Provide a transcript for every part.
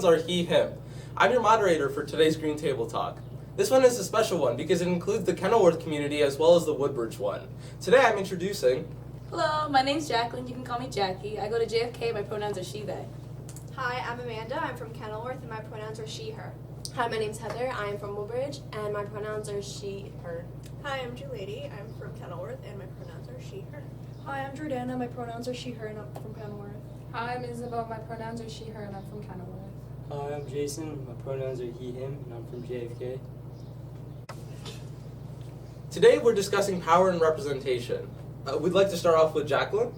pronouns are he, him. I'm your moderator for today's Green Table Talk. This one is a special one because it includes the Kenilworth community as well as the Woodbridge one. Today I'm introducing... Hello, my name's Jacqueline. You can call me Jackie. I go to JFK. My pronouns are she, they. Hi, I'm Amanda. I'm from Kenilworth, and my pronouns are she, her. Hi, my name's Heather. I am from Woodbridge, and my pronouns are she, her. Hi, I'm Julady. I'm from Kenilworth, and my pronouns are she, her. Hi, I'm Jordana. My pronouns are she, her, and I'm from Kenilworth. Hi, I'm Isabel. My pronouns are she, her, and I'm from Kenilworth. Hi, I'm Jason. My pronouns are he, him, and I'm from JFK. Today we're discussing power and representation. We'd like to start off with Jacqueline.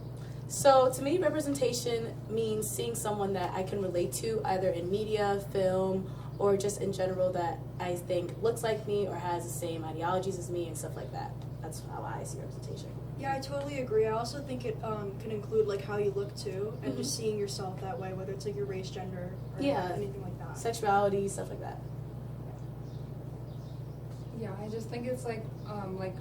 So to me, representation means seeing someone that I can relate to, either in media, film, or just in general that I think looks like me or has the same ideologies as me and stuff like that. That's how I see representation. Yeah, I totally agree. I also think it can include like how you look too, and just seeing yourself that way, whether it's like your race, gender, or anything like that. Sexuality, stuff like that. Yeah, I just think it's like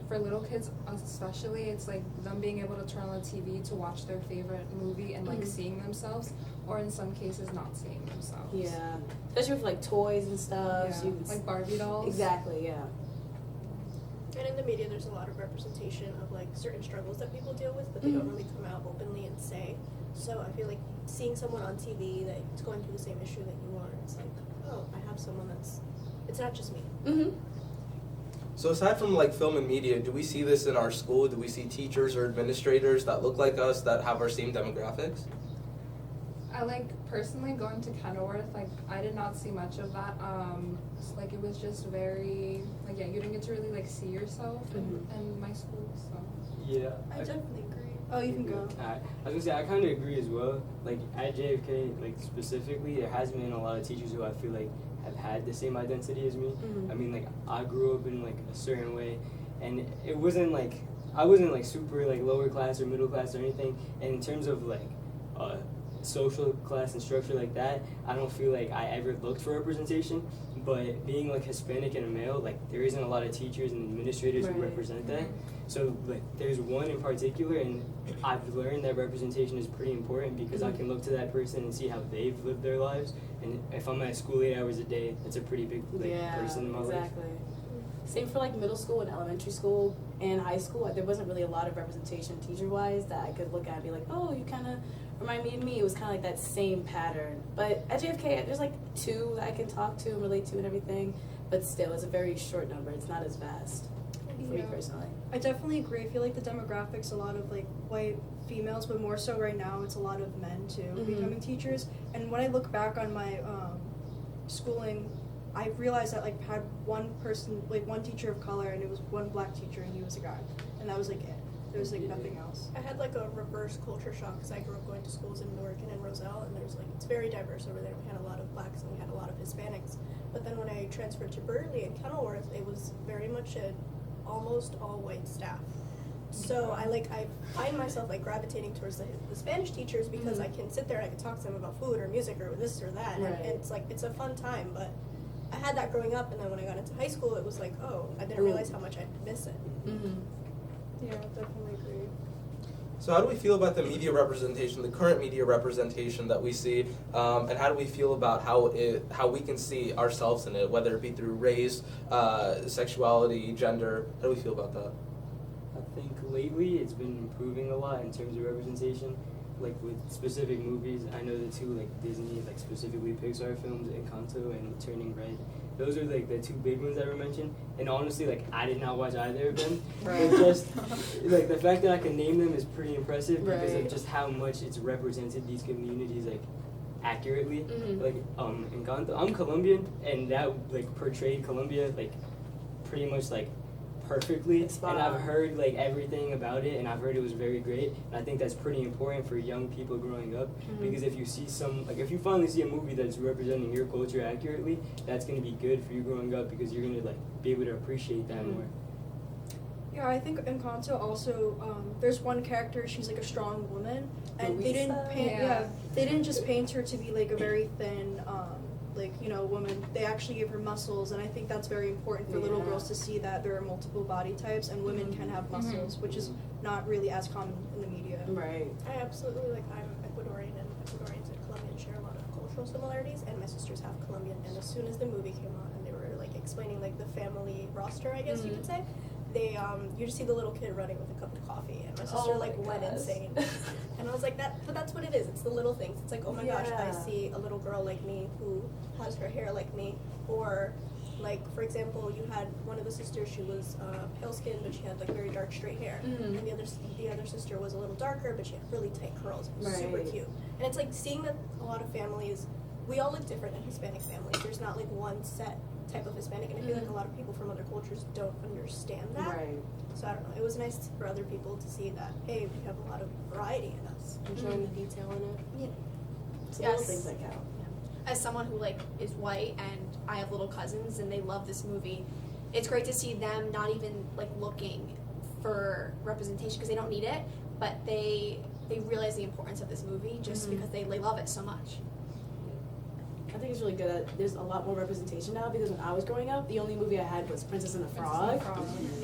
for little kids especially, it's like them being able to turn on the TV to watch their favorite movie and like seeing themselves, or in some cases not seeing themselves. Yeah, especially with like toys and stuff. Yeah, so you can like Barbie dolls. Exactly, yeah. And in the media, there's a lot of representation of like certain struggles that people deal with, but they don't really come out openly and say. So I feel like seeing someone on TV that's going through the same issue that you are, it's like, oh, I have someone it's not just me. Mm-hmm. So aside from like film and media, do we see this in our school? Do we see teachers or administrators that look like us that have our same demographics? I personally going to Kenilworth, I did not see much of that. It was just very you didn't get to really see yourself in my school. So Yeah, I definitely agree. Oh, you can go. I was gonna say I kind of agree as well. Like at JFK, specifically, there has been a lot of teachers who I feel like have had the same identity as me. I mean, I grew up in a certain way, and it wasn't I wasn't super lower class or middle class or anything. And in terms of social class and structure like that, I don't feel like I ever looked for representation. But being Hispanic and a male, there isn't a lot of teachers and administrators who represent that. So there's one in particular, and I've learned that representation is pretty important because I can look to that person and see how they've lived their lives. And if I'm at school 8 hours a day, that's a pretty big person in my life. Exactly. Same for middle school and elementary school and high school. There wasn't really a lot of representation teacher-wise that I could look at and be like, oh, you kind of remind me of me. It was kind of that same pattern. But at JFK, there's 2 that I can talk to and relate to and everything. But still, it's a very short number. It's not as vast for me personally. I definitely agree. I feel like the demographics, a lot of white females, but more so right now, it's a lot of men too becoming teachers. And when I look back on my schooling, I realized that I had one person, one teacher of color, and it was one black teacher, and he was a guy, and that was it. There was nothing else. I had a reverse culture shock because I grew up going to schools in Newark and in Roselle, and there's it's very diverse over there. We had a lot of blacks and we had a lot of Hispanics. But then when I transferred to Brearley and Kenilworth, it was very much an almost all white staff. So I find myself gravitating towards the Spanish teachers because I can sit there and I can talk to them about food or music or this or that, and it's a fun time. But I had that growing up, and then when I got into high school, it was oh, I didn't realize how much I'd miss it. Yeah, definitely agree. So how do we feel about the media representation, the current media representation that we see, and how do we feel about how we can see ourselves in it, whether it be through race, sexuality, gender? How do we feel about that? I think lately it's been improving a lot in terms of representation. With specific movies, I know the 2 Disney, specifically Pixar films, Encanto and Turning Red. Those are the 2 big ones that were mentioned. And honestly, I did not watch either of them. But just the fact that I can name them is pretty impressive because of just how much it's represented these communities accurately. Encanto, I'm Colombian, and that portrayed Colombia pretty much perfectly, and I've heard everything about it, and I've heard it was very great, and I think that's pretty important for young people growing up, because if you see if you finally see a movie that's representing your culture accurately, that's going to be good for you growing up because you're going to be able to appreciate that more. Yeah, I think Encanto also, there's one character, she's a strong woman, and Luisa? they didn't paint, they didn't just paint her to be a very thin, woman. They actually give her muscles, and I think that's very important for little girls to see that there are multiple body types and women can have muscles, which is not really as common in the media. Right. I absolutely I'm Ecuadorian, and Ecuadorians and Colombians share a lot of cultural cultural similarities, and my sister's half Colombian. And as soon as the movie came on and they were like explaining like the family roster, I guess you could say, they you just see the little kid running with a cup of coffee, and my sister went insane. And I was like, but that's what it is. It's the little things. It's like, oh my gosh, I see a little girl like me who has her hair like me, or like, for example, you had one of the sisters, she was pale skinned, but she had like very dark straight hair. And the other sister was a little darker, but she had really tight curls. It was super cute. And it's like seeing that a lot of families, we all look different in Hispanic families. There's not like one set type of Hispanic, and I feel like a lot of people from other cultures don't understand that. Right. So I don't know. It was nice for other people to see that, hey, we have a lot of variety in us. Enjoying the detail in it. Yeah. It's little things that count. As someone who like is white and I have little cousins and they love this movie, it's great to see them not even like looking for representation because they don't need it, but they realize the importance of this movie just because they love it so much. I think it's really good that there's a lot more representation now, because when I was growing up, the only movie I had was Princess and the Frog,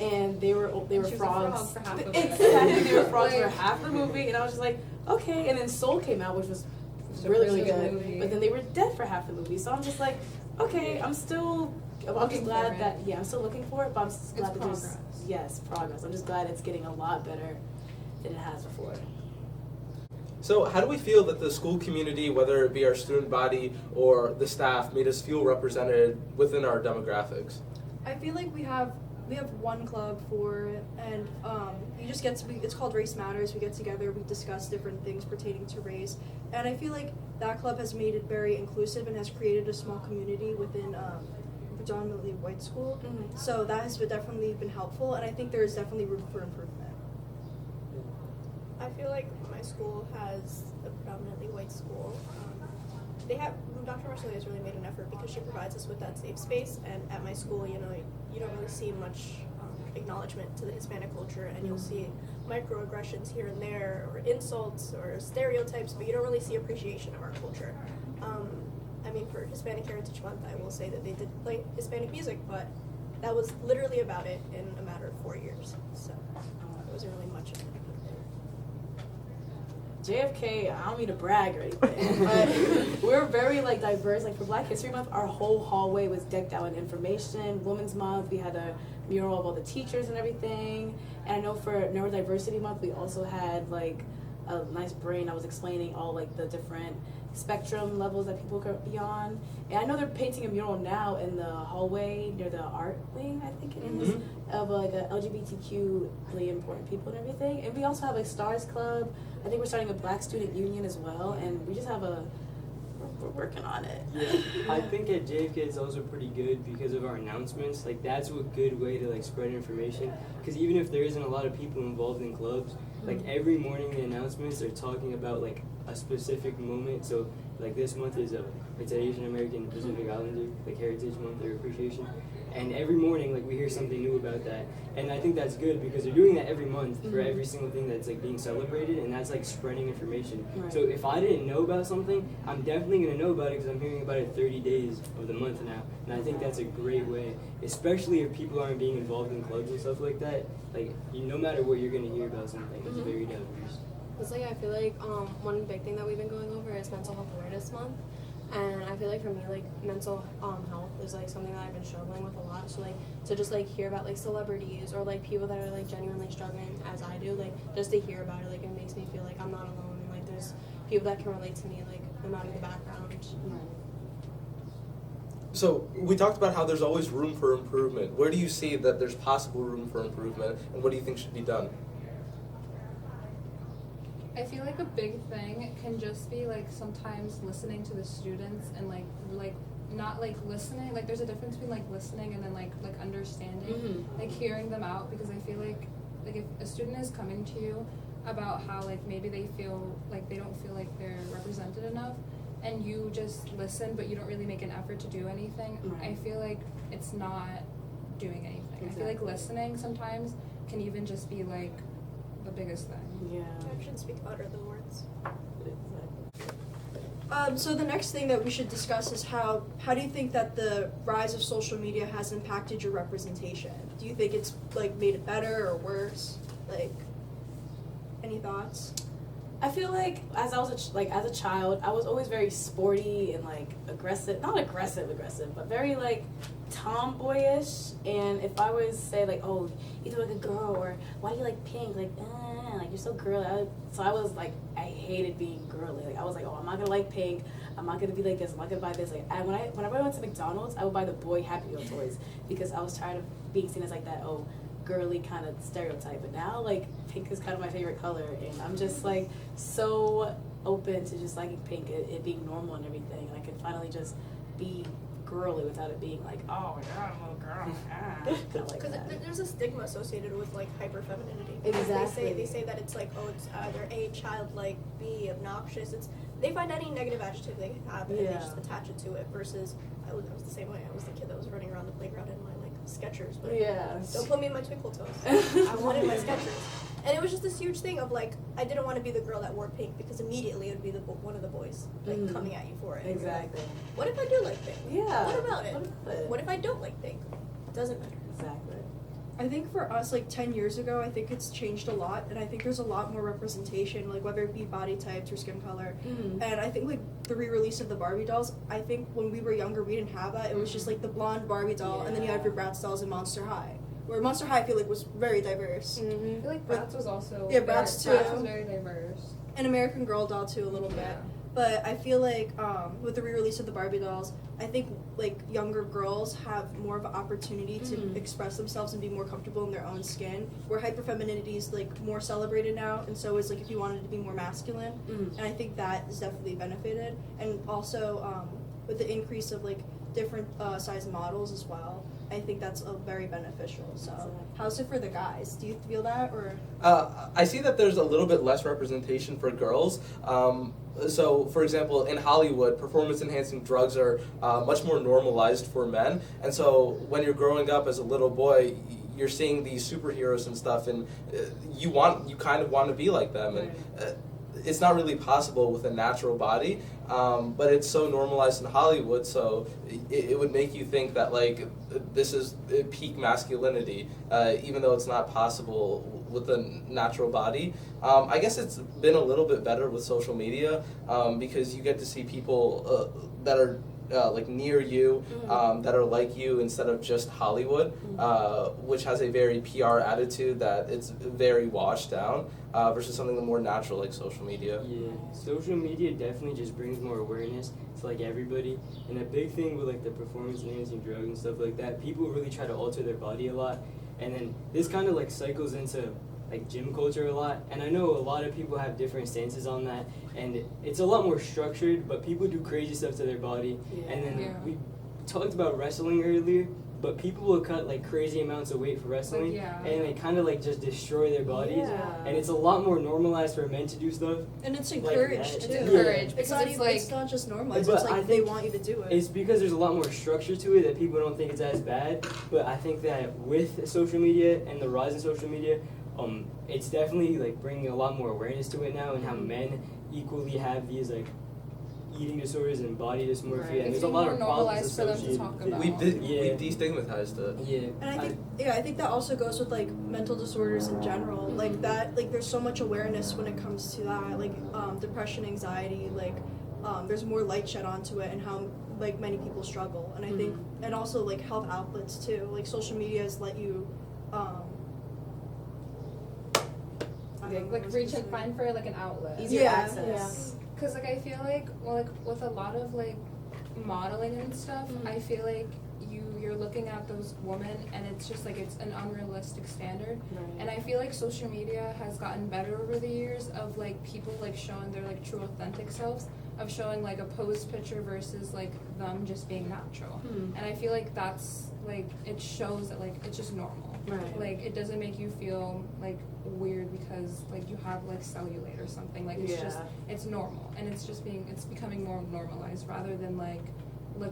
and they were frogs. For half of it. Exactly, they were frogs for half the movie, and I was just like, okay. And then Soul came out, which was really good, movie. but then they were dead for half the movie. So I'm just like, okay, I'm just glad that I'm still looking for it, but I'm just glad that there's progress. I'm just glad it's getting a lot better than it has before. So how do we feel that the school community, whether it be our student body or the staff, made us feel represented within our demographics? I feel like we have one club for it, and you just get to it's called Race Matters. We get together, we discuss different things pertaining to race, and I feel like that club has made it very inclusive and has created a small community within a predominantly white school. So that has definitely been helpful, and I think there is definitely room for improvement. I feel like my school has a predominantly white school. Dr. Marsili has really made an effort because she provides us with that safe space, and at my school, you don't really see much acknowledgement to the Hispanic culture, and you'll see microaggressions here and there, or insults, or stereotypes, but you don't really see appreciation of our culture. I mean, for Hispanic Heritage Month, I will say that they did play Hispanic music, but that was literally about it in a matter of 4 years, so it wasn't really much of it. JFK, I don't mean to brag or anything, but we're very diverse. Like for Black History Month, our whole hallway was decked out with information. Women's Month, we had a mural of all the teachers and everything. And I know for Neurodiversity Month, we also had like a nice brain that was explaining all like the different spectrum levels that people could be on. And I know they're painting a mural now in the hallway near the art wing, I think it is, of like a LGBTQ really important people and everything. And we also have a Stars Club. I think we're starting a Black Student Union as well, and we just have we're working on it. Yeah, I think at JFK it's also pretty good because of our announcements. Like that's a good way to spread information. Because even if there isn't a lot of people involved in clubs, every morning the announcements are talking about a specific moment. So this month is it's Asian American Pacific Islander Heritage Month or Appreciation, and every morning we hear something new about that. And I think that's good because they're doing that every month for every single thing that's being celebrated, and that's spreading information. Right. So if I didn't know about something, I'm definitely gonna know about it because I'm hearing about it 30 days of the month now, and I think that's a great way, especially if people aren't being involved in clubs and stuff like that. No matter what, you're gonna hear about something. It's very diverse. It's I feel like one big thing that we've been going over is Mental Health Awareness Month, and I feel like for me mental health is something that I've been struggling with a lot. So to just hear about celebrities or people that are genuinely struggling as I do, just to hear about it, it makes me feel I'm not alone, and there's people that can relate to me no matter the background. So we talked about how there's always room for improvement. Where do you see that there's possible room for improvement, and what do you think should be done? I feel a big thing can just be sometimes listening to the students and not listening. There's a difference between listening and then understanding, hearing them out, because I feel if a student is coming to you about how maybe they feel they don't feel they're represented enough, and you just listen but you don't really make an effort to do anything, I feel it's not doing anything. Exactly. I feel listening sometimes can even just be the biggest thing. Yeah. Actions speak louder than words. So the next thing that we should discuss is how do you think that the rise of social media has impacted your representation? Do you think it's made it better or worse? Any thoughts? I feel like as I was as a child, I was always very sporty and like aggressive, not aggressive, but very like tomboyish. And if I was say like, oh, you look like a girl, or why do you like pink, like you're so girly. So I was like, I hated being girly. Like I was like, oh, I'm not gonna like pink. I'm not gonna be like this. I'm not gonna buy this. Like whenever I went to McDonald's, I would buy the boy Happy Meal toys because I was tired of being seen as like that girly kind of stereotype. But now like pink is kind of my favorite color, and I'm just like so open to just liking pink, it being normal and everything. And I can finally just be girly without it being like, oh yeah, I'm a little girl. Kind of like Because that. there's a stigma associated with like hyperfemininity. Exactly. They say that it's like, oh, it's either A, childlike, B, obnoxious. They find any negative adjective they have and they just attach it to it. Versus I was the same way. I was the kid that was running around the playground in my like Skechers, but don't put me in my twinkle toes. I wanted my Skechers. And it was just this huge thing of like, I didn't want to be the girl that wore pink because immediately it would be one of the boys like coming at you for it. Exactly. Like, what if I do like pink? Yeah. What about it? What if I don't like pink? Doesn't matter. Exactly. I think for us, like 10 years ago, I think it's changed a lot, and I think there's a lot more representation, like whether it be body types or skin color. Mm-hmm. And I think like the re-release of the Barbie dolls, I think when we were younger, we didn't have that. It was just like the blonde Barbie doll, and then you have your Bratz dolls in Monster High. Where Monster High, I feel like, was very diverse. I feel like Bratz was also Bratz too. Bratz was very diverse. And American Girl doll too, a little bit. But I feel like with the re-release of the Barbie dolls, I think like younger girls have more of an opportunity to express themselves and be more comfortable in their own skin. Where hyperfemininity is like more celebrated now, and so is like if you wanted to be more masculine. And I think that is definitely benefited. And also with the increase of like different size models as well, I think that's very beneficial. So how's it for the guys? Do you feel that, or? I see that there's a little bit less representation for girls. So, for example, in Hollywood, performance-enhancing drugs are much more normalized for men. And so when you're growing up as a little boy, you're seeing these superheroes and stuff, and you kind of want to be like them. And it's not really possible with a natural body, but it's so normalized in Hollywood, so it would make you think that like this is peak masculinity, even though it's not possible with a natural body. I guess it's been a little bit better with social media because you get to see people that are like near you, that are like you instead of just Hollywood, which has a very PR attitude that it's very washed down versus something more natural like social media. Yeah, social media definitely just brings more awareness to like everybody. And a big thing with like the performance enhancing drugs and stuff like that, people really try to alter their body a lot. And then this kind of like cycles into like gym culture a lot, and I know a lot of people have different stances on that, and it's a lot more structured, but people do crazy stuff to their body. And then we talked about wrestling earlier, but people will cut like crazy amounts of weight for wrestling, and they kind of like just destroy their bodies, and it's a lot more normalized for men to do stuff. And it's encouraged like too. It's encouraged It's not even, it's not just normalized. But It's like I they think want you to do it. It's because there's a lot more structure to it that people don't think it's as bad, but I think that with social media and the rise in social media, it's definitely like bringing a lot more awareness to it now, and how men equally have these like eating disorders and body dysmorphia, and there's a lot of problems for them to associated. talk about. We destigmatized it. Yeah. And I think that also goes with like mental disorders in general. Like that, like there's so much awareness when it comes to that, like depression, anxiety, like there's more light shed onto it and how like many people struggle. And I think, and also like health outlets too. Like social media has let you like reach and find for like an outlet. Easier access. Because like I feel like with a lot of like modeling and stuff, I feel like you're looking at those women and it's just like it's an unrealistic standard. And I feel like social media has gotten better over the years of like people like showing their like true authentic selves, of showing like a posed picture versus like them just being natural. And I feel like that's like it shows that like it's just normal. Like it doesn't make you feel like weird because like you have like cellulite or something. Like it's just it's normal, and it's becoming more normalized rather than like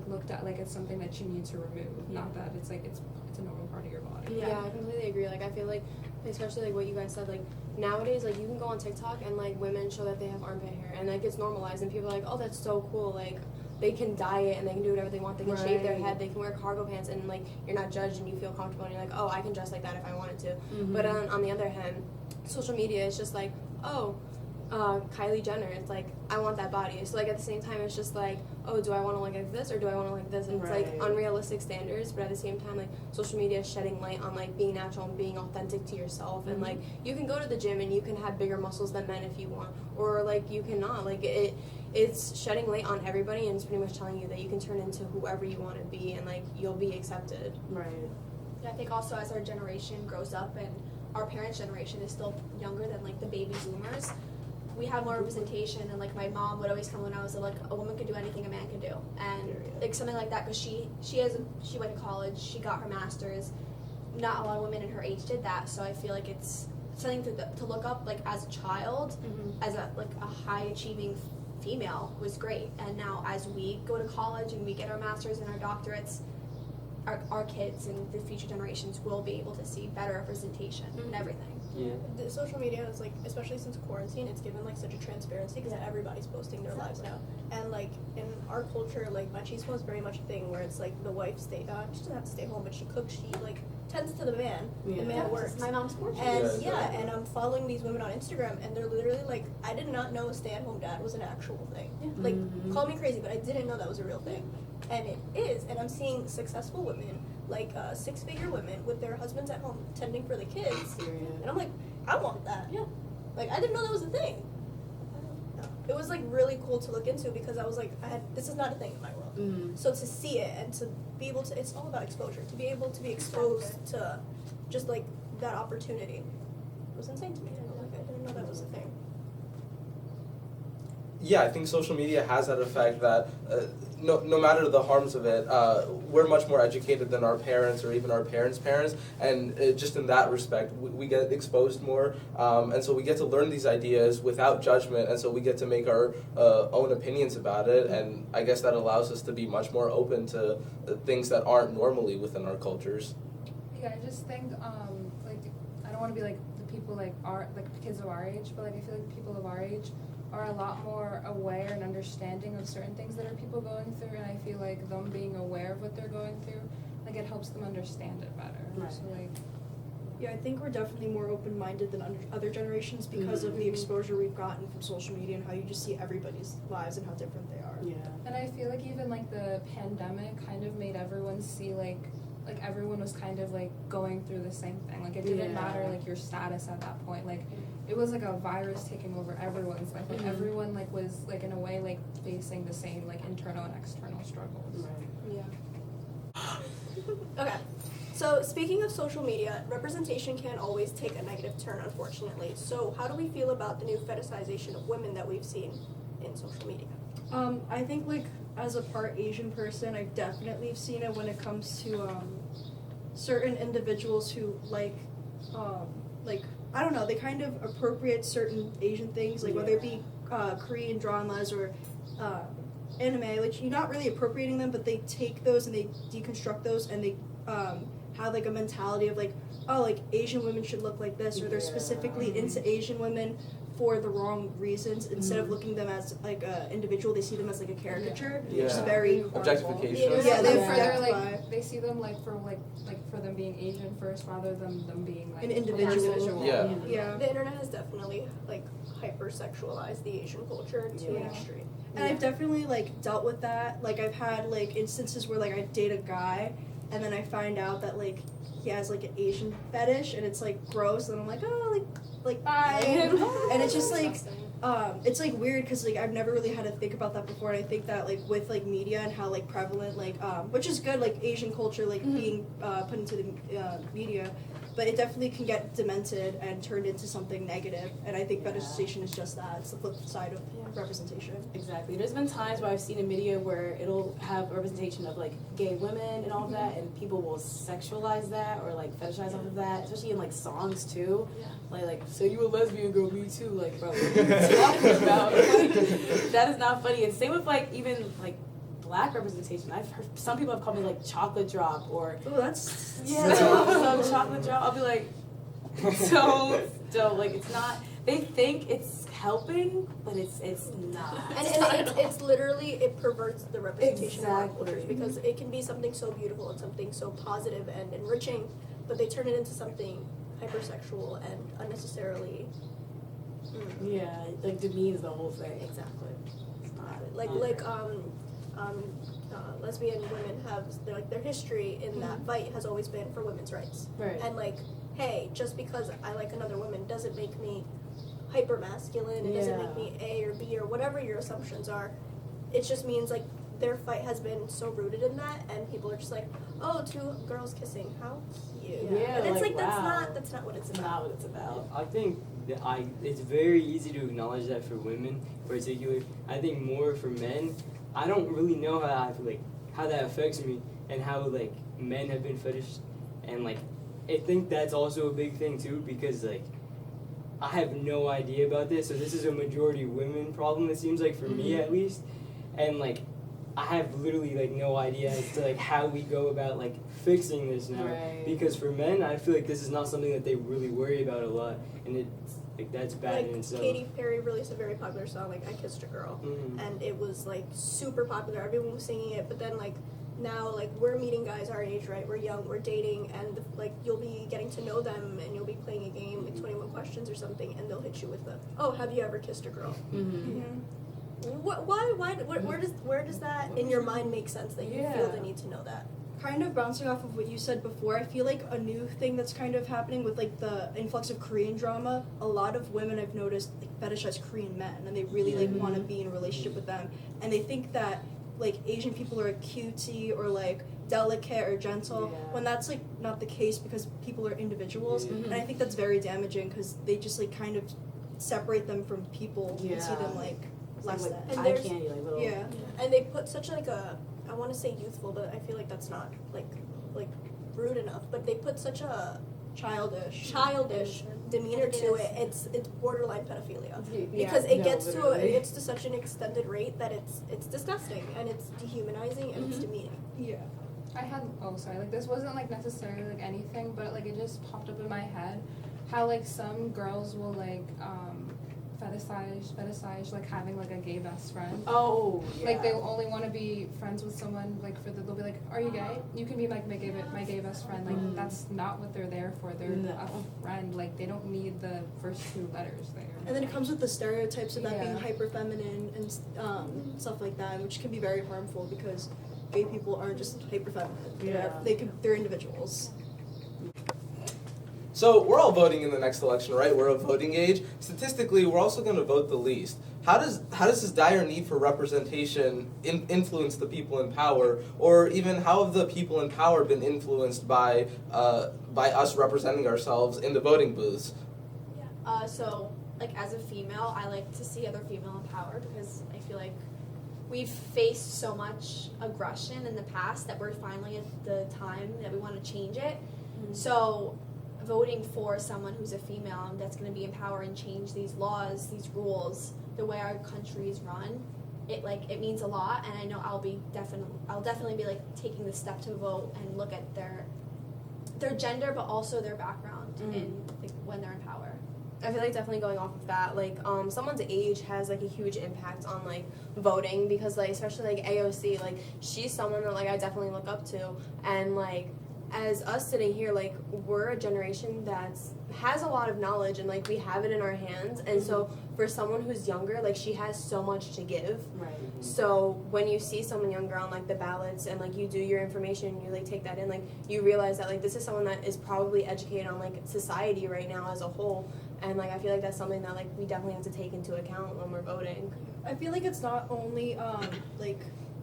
looked at like it's something that you need to remove. Not that it's like it's a normal part of your body. Yeah, I completely agree. Like I feel like especially like what you guys said, like nowadays like you can go on TikTok and like women show that they have armpit hair and like it's normalized and people are like, oh, that's so cool. Like they can diet and they can do whatever they want. They can shave their head. They can wear cargo pants and like you're not judged and you feel comfortable and you're like, oh, I can dress like that if I wanted to. But on the other hand, social media is just like, oh, Kylie Jenner. It's like, I want that body. So like at the same time, it's just like, oh, do I want to look like this or do I want to look like this? And it's like unrealistic standards, but at the same time, like social media is shedding light on like being natural and being authentic to yourself. And like you can go to the gym and you can have bigger muscles than men if you want, or like you cannot. Like it's shedding light on everybody, and it's pretty much telling you that you can turn into whoever you want to be, and like you'll be accepted. Right. And I think also as our generation grows up and our parents' generation is still younger than like the baby boomers, we have more representation. And like my mom would always come when I was like, a woman could do anything a man could do, and like something like that, because she went to college, she got her master's. Not a lot of women in her age did that, so I feel like it's something to look up. Like as a child, as a high achieving female was great, and now as we go to college and we get our masters and our doctorates, our kids and the future generations will be able to see better representation and everything. Yeah. The social media is like, especially since quarantine, it's given like such a transparency because everybody's posting their lives now. And like in our culture, like machismo is very much a thing where it's like the wife she doesn't have to stay home, but she cooks, she like tends to the man. The man works. My mom's Portuguese. And and I'm following these women on Instagram, and they're literally like, I did not know a stay-at-home dad was an actual thing. Like, call me crazy, but I didn't know that was a real thing. And it is. And I'm seeing successful women, like 6-figure women, with their husbands at home tending for the kids. And I'm like, I want that. Yeah. Like, I didn't know that was a thing. It was like really cool to look into because I was like, this is not a thing in my world. So to see it and to be able to, it's all about exposure. To be able to be exposed to just like that opportunity was insane to me. I didn't know that was a thing. Yeah, I think social media has that effect that no matter the harms of it, we're much more educated than our parents or even our parents' parents, and just in that respect, we get exposed more, and so we get to learn these ideas without judgment, and so we get to make our own opinions about it, and I guess that allows us to be much more open to things that aren't normally within our cultures. Yeah, I just think, like, I don't want to be like the people like kids of our age, but like I feel like people of our age are a lot more aware and understanding of certain things that are people going through, and I feel like them being aware of what they're going through, like it helps them understand it better. Right. So like, Yeah, I think we're definitely more open-minded than other generations because of the exposure we've gotten from social media and how you just see everybody's lives and how different they are. Yeah. and I feel like even like the pandemic kind of made everyone see like everyone was kind of like going through the same thing. Like it didn't matter like your status at that point. Like it was like a virus taking over everyone's life. Like everyone like was like in a way like facing the same like internal and external struggles. Right. Yeah. Okay. So speaking of social media, representation can always take a negative turn, unfortunately. So how do we feel about the new fetishization of women that we've seen in social media? I think like as a part Asian person, I've definitely seen it when it comes to certain individuals who like I don't know, they kind of appropriate certain Asian things, like whether it be Korean dramas or anime. Like you're not really appropriating them, but they take those and they deconstruct those and they have like a mentality of like, oh, like Asian women should look like this, or they're specifically into Asian women for the wrong reasons. Instead of looking them as like an individual, they see them as like a caricature, which is very horrible. Objectification. Yeah, they they see them like for them being Asian first rather than them being like an individual. Yeah. Yeah. The internet has definitely like hypersexualized the Asian culture to an extreme. And I've definitely like dealt with that. Like I've had like instances where like I date a guy and then I find out that like he has like an Asian fetish and it's like gross, and I'm like, oh, like bye. And it's just like it's like weird because like I've never really had to think about that before, and I think that like with like media and how like prevalent like which is good, like Asian culture like being put into the media, but it definitely can get demented and turned into something negative, and I think fetishization is just that. It's the flip side of representation. Exactly. There's been times where I've seen a media where it'll have representation of like gay women and all of that, and people will sexualize that or like fetishize off of that, especially in like songs too. Yeah. Like so you a lesbian girl, me too. Like, bro, what are you talking about? That is not funny. And same with like even like Black representation. I've heard some people have called me like chocolate drop or that's so chocolate drop. I'll be like, so like it's not. They think it's helping, but it's not. And it's literally, it perverts the representation of our cultures, because it can be something so beautiful and something so positive and enriching, but they turn it into something hypersexual and unnecessarily Yeah, like demeans the whole thing. Exactly. It's not Lesbian women have their history in that fight has always been for women's rights. Right. And hey, just because I like another woman doesn't make me hyper masculine. It doesn't make me A or B or whatever your assumptions are. It just means their fight has been so rooted in that, and people are just oh, two girls kissing, how cute. Yeah, and it's wow. that's not what it's It's about. not what it's about. I think that it's very easy to acknowledge that for women in particular. I think more for men, I don't really know how that affects me and how men have been fetished, and I think that's also a big thing too, because I have no idea about this, so this is a majority women problem, it seems for me at least, and I have literally no idea as to how we go about fixing this now, Right. because for men I feel this is not something that they really worry about a lot, and it's that's bad in itself. Katy Perry released a very popular song, I Kissed a Girl, and it was super popular. Everyone was singing it, but then now we're meeting guys our age, right? We're young, we're dating, and you'll be getting to know them, and you'll be playing a game 21 questions or something, and they'll hit you with oh, have you ever kissed a girl? Why? Where does that in your mind make sense that you feel the need to know that? Kind of bouncing off of what you said before, I feel a new thing that's kind of happening with the influx of Korean drama. A lot of women I've noticed fetishize Korean men, and they really want to be in a relationship with them, and they think that Asian people are cutesy or delicate or gentle, when that's not the case, because people are individuals, and I think that's very damaging because they just kind of separate them from people and see them less than. And eye candy, little. Yeah. And they put such I want to say youthful, but I feel that's not rude enough. But they put such a childish demeanor to it. It's borderline pedophilia because it gets to such an extended rate that it's disgusting and it's dehumanizing and it's demeaning. Yeah. I had this wasn't necessarily anything, but it just popped up in my head how some girls will fetishize having a gay best friend. Oh, yeah. They only want to be friends with someone they'll be are you gay? You can be my gay best friend. That's not what they're there for. They're a friend. They don't need the first two letters there. And then it comes with the stereotypes of that being Yeah. hyper feminine and stuff like that, which can be very harmful because gay people aren't just hyper feminine. They're individuals. So we're all voting in the next election, right? We're of voting age. Statistically, we're also going to vote the least. How does this dire need for representation influence the people in power, or even how have the people in power been influenced by us representing ourselves in the voting booths? Yeah. So as a female, I like to see other female in power because I feel we've faced so much aggression in the past that we're finally at the time that we want to change it. So voting for someone who's a female that's going to be in power and change these laws, these rules, the way our country is run, it means a lot. And I know I'll definitely be taking the step to vote and look at their gender, but also their background and when they're in power. I feel definitely going off of that, someone's age has a huge impact on voting because especially AOC, she's someone that I definitely look up to, and as us sitting here, we're a generation that has a lot of knowledge and we have it in our hands, and so for someone who's younger, she has so much to give. Right. So when you see someone younger on the ballots and you do your information, you take that in, you realize that this is someone that is probably educated on society right now as a whole, and I feel that's something that we definitely have to take into account when we're voting. I feel it's not only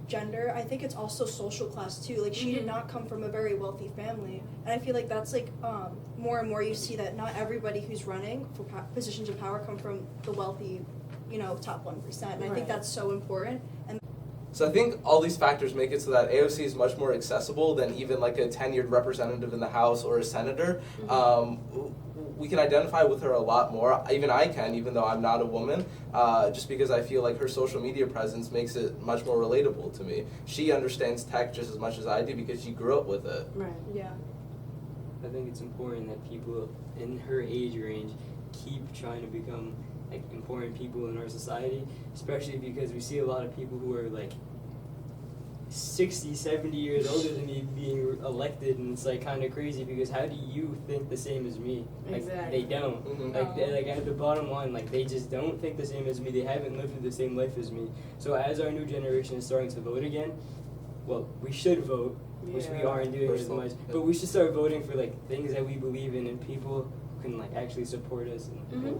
gender, I think it's also social class too. She did not come from a very wealthy family, and I feel that's more and more you see that not everybody who's running for positions of power come from the wealthy, top 1%, and I think that's so important. And So I think all these factors make it so that AOC is much more accessible than even a tenured representative in the House or a senator. We can identify with her a lot more. Even I can, even though I'm not a woman, just because I feel her social media presence makes it much more relatable to me. She understands tech just as much as I do because she grew up with it. Right. yeah. I think it's important that people in her age range keep trying to become important people in our society, especially because we see a lot of people who are 60, 70 years older than me being elected, and it's like kind of crazy because how do you think the same as me? Like Exactly. they don't. Mhm. Like they're like at the bottom line, like they just don't think the same as me. They haven't lived through the same life as me. So as our new generation is starting to vote again, well, we should vote, which we Yeah. aren't doing as Personal. much. But we should start voting for like things that we believe in and people who can like actually support us. And Mhm.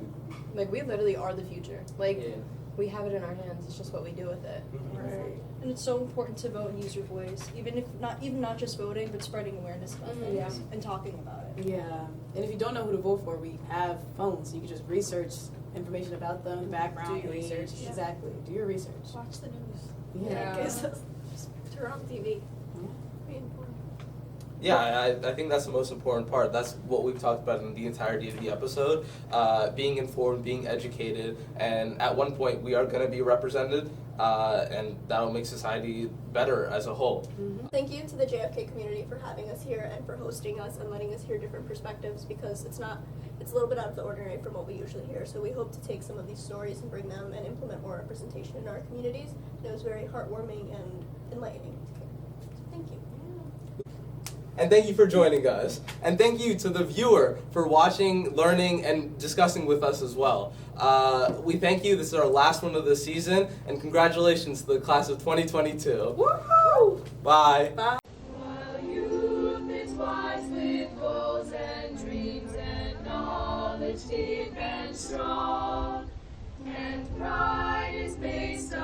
Like we literally are the future. Like yeah. we have it in our hands. It's just what we do with it. Mhm. Right. And it's so important to vote and use your voice, even not just voting, but spreading awareness about Mhm. things Yeah. and talking about it. Yeah, and if you don't know who to vote for, we have phones. You can just research information about them, background, Do your age. research. Yeah. Exactly. Do your research. Watch the news. Yeah. Just turn on TV. Be informed. Yeah, I think that's the most important part. That's what we've talked about in the entirety of the episode. Being informed, being educated, and at one point we are going to be represented, and that'll make society better as a whole. Thank you to the JFK community for having us here and for hosting us and letting us hear different perspectives because it's a little bit out of the ordinary from what we usually hear. So we hope to take some of these stories and bring them and implement more representation in our communities. And it was very heartwarming and enlightening. Thank you. And thank you for joining us. And thank you to the viewer for watching, learning, and discussing with us as well. We thank you. This is our last one of the season. And congratulations to the class of 2022. Woo! Bye. Bye. While youth is wise with goals and dreams and knowledge deep and strong, and pride is based on